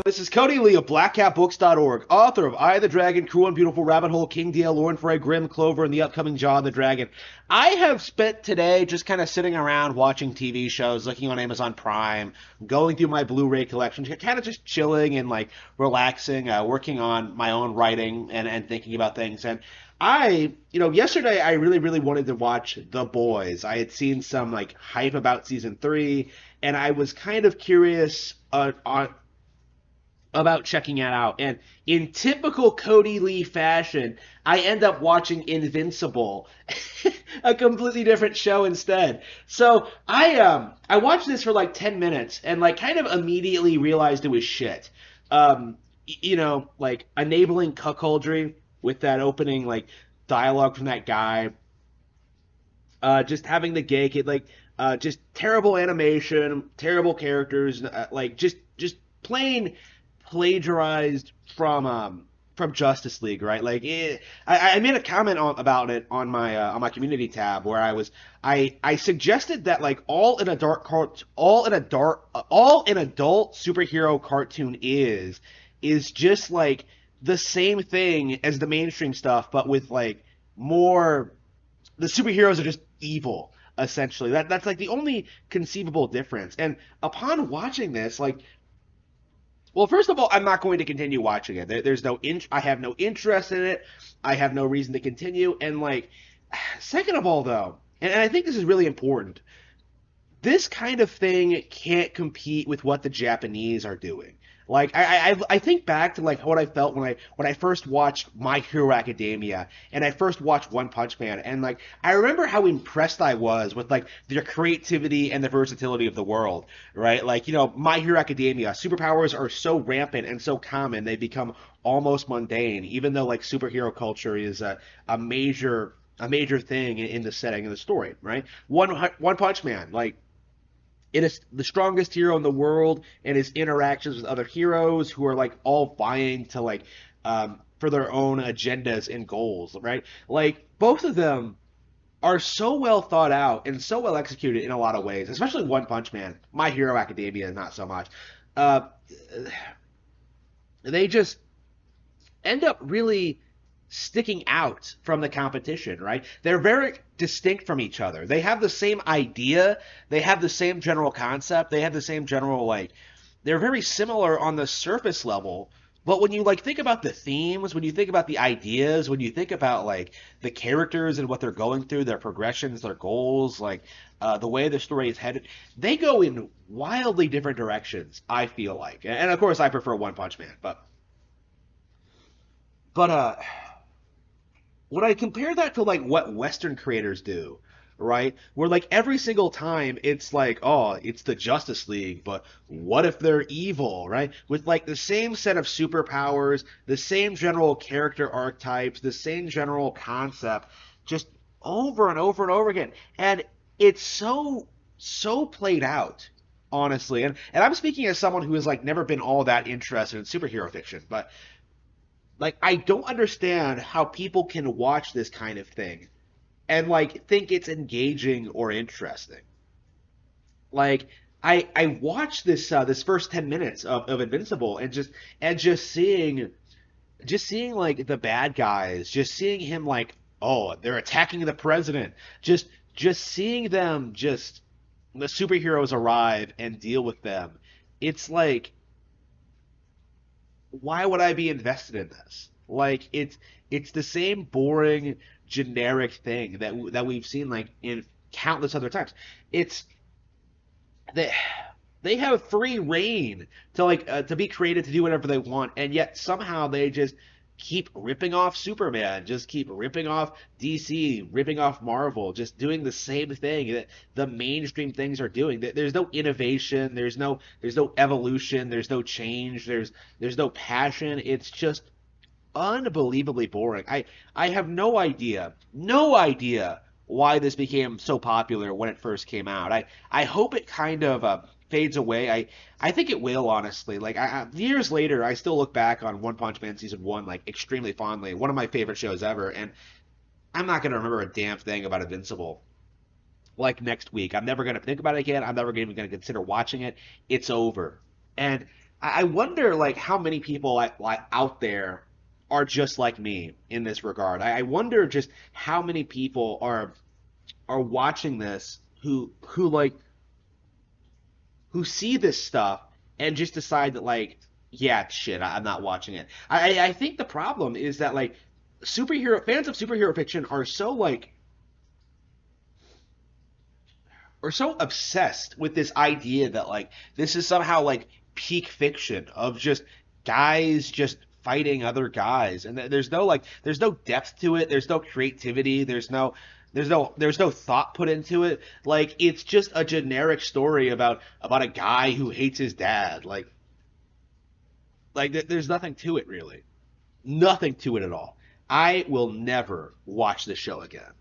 This is Cody Lee of BlackCatBooks.org, author of Eye of the Dragon, Cruel and Beautiful, Rabbit Hole, King Dale, Lauren Frey, Grim, Clover, and the upcoming Jaw and the Dragon. I have spent today just kind of sitting around watching TV shows, looking on Amazon Prime, going through my Blu-ray collection, kind of just chilling and like relaxing, working on my own writing and thinking about things. And yesterday I really wanted to watch The Boys. I had seen some like hype about season 3, and I was kind of curious on about checking it out. And in typical Cody Lee fashion, I end up watching Invincible, a completely different show instead. So I watched this for like 10 minutes and like kind of immediately realized it was shit. Like enabling cuckoldry with that opening like dialogue from that guy. Just having the gay kid, like just terrible animation, terrible characters, like just plain plagiarized from Justice League, right? Like I made a comment about it on my community tab where I suggested that like all an adult superhero cartoon is just like the same thing as the mainstream stuff, but with like more. The superheroes are just evil, essentially. That's like the only conceivable difference. And upon watching this, like, well, first of all, I'm not going to continue watching it. I have no interest in it. I have no reason to continue. And like, second of all, though, and I think this is really important, this kind of thing can't compete with what the Japanese are doing. Like I think back to like what I felt when I first watched My Hero Academia and I first watched One Punch Man, and like I remember how impressed I was with like the creativity and the versatility of the world, right? Like, My Hero Academia, superpowers are so rampant and so common they become almost mundane, even though like superhero culture is a major thing in the setting of the story, right? One Punch Man, like it is the strongest hero in the world, and his interactions with other heroes who are like all vying to like for their own agendas and goals, right? Like both of them are so well thought out and so well executed in a lot of ways, especially One Punch Man. My Hero Academia, not so much. Uh, they just end up really sticking out from the competition, right? They're very distinct from each other. They have the same idea, they have the same general concept, they have the same general like they're very similar on the surface level, but when you like think about the themes, when you think about the ideas, when you think about like the characters and what they're going through, their progressions, their goals, like the way the story is headed, they go in wildly different directions, I feel like. And of course I prefer One Punch Man, but when I compare that to like what Western creators do, right? Where like every single time it's like, oh, it's the Justice League, but what if they're evil, right? With like the same set of superpowers, the same general character archetypes, the same general concept, just over and over and over again. And it's so played out, honestly. And I'm speaking as someone who has like never been all that interested in superhero fiction, but like I don't understand how people can watch this kind of thing and like think it's engaging or interesting. Like I watched this first 10 minutes of Invincible and just seeing like the bad guys, just seeing him like, oh, they're attacking the president. Just seeing them just the superheroes arrive and deal with them. It's like, why would I be invested in this? Like it's the same boring generic thing that we've seen like in countless other times. It's they they have free reign to like to be creative to do whatever they want, and yet somehow they just keep ripping off Superman, just keep ripping off DC, ripping off Marvel, just doing the same thing that the mainstream things are doing. There's no innovation, there's no evolution, there's no change, there's no passion. It's just unbelievably boring. I have no idea why this became so popular when it first came out. I hope it kind of fades away. I think it will, honestly. Like years later, I still look back on One Punch Man season 1 like extremely fondly. One of my favorite shows ever, and I'm not gonna remember a damn thing about Invincible like next week. I'm never gonna think about it again. I'm never even gonna consider watching it. It's over. And I wonder like how many people like out there are just like me in this regard. I wonder just how many people are watching this who like who see this stuff and just decide that like yeah shit I'm not watching it. I think the problem is that like superhero fans of superhero fiction are so obsessed with this idea that like this is somehow like peak fiction of just guys just fighting other guys and there's no depth to it, there's no creativity, there's no thought put into it. Like it's just a generic story about a guy who hates his dad. There's nothing to it really. Nothing to it at all. I will never watch this show again.